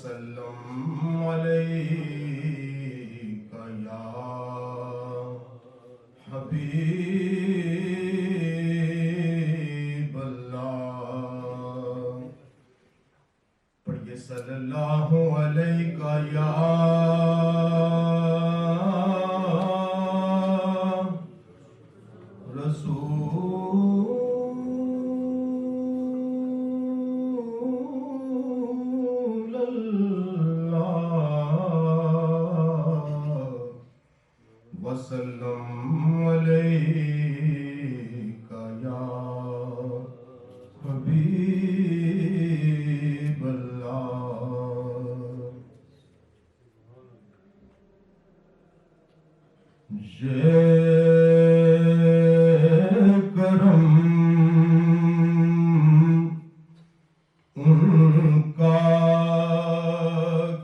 وسلم علیک یا حبیب اللہ. پڑھیے صلی اللہ علیک یا رسول اللہ وسلم علیک یا حبیب اللہ. یہ کرم ان کا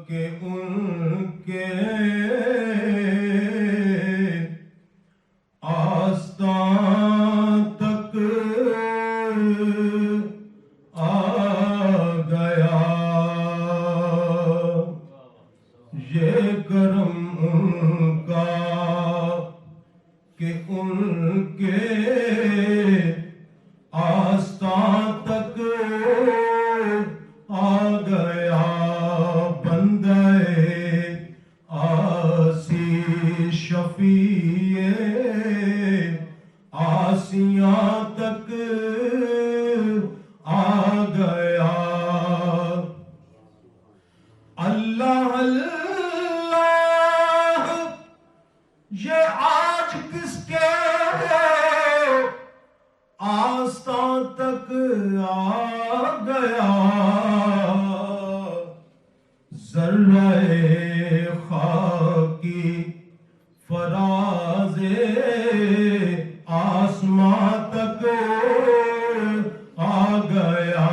کہ ان کے آستان تک آ گیا. یہ کرم ان کا کہ ان کے آستان تک آ گیا. بندے آسی شفیع آسیاں تک آ گیا. اللہ اللہ یہ آج کس کے آستان تک آ گیا. ذرہ خاکی فراز آسمان تک آ گیا.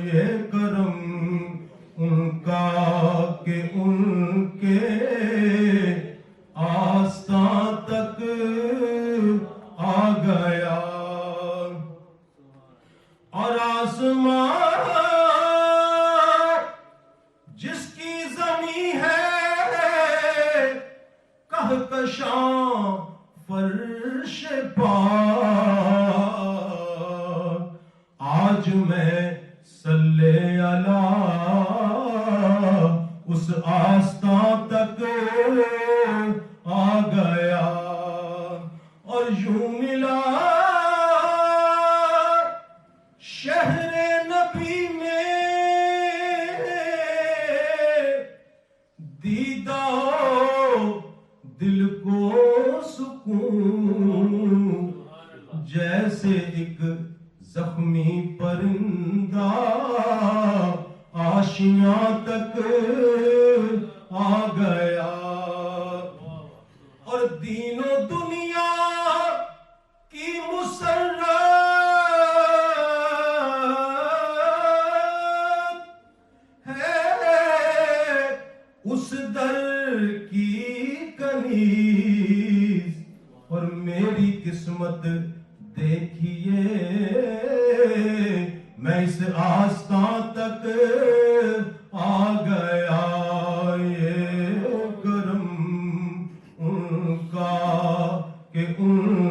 یہ کرم ان کا کہ ان کے آستان تک آ گیا. اور آسمان جس کی زمین ہے کہکشاں فرش پاک. آج میں صلی اللہ اس آستان تک آ گیا. اور یوں ملا شہر نبی میں دیدہ دل کو سکون. جیسے ایک زخمی پرندہ آشیاں تک آ گیا. اور دین و دنیا کی مسرت ہے اس در کی کنیز. اور میری قسمت دیکھیے میں اس آستان تک آ گیا. یہ کرم ان کا کہ ان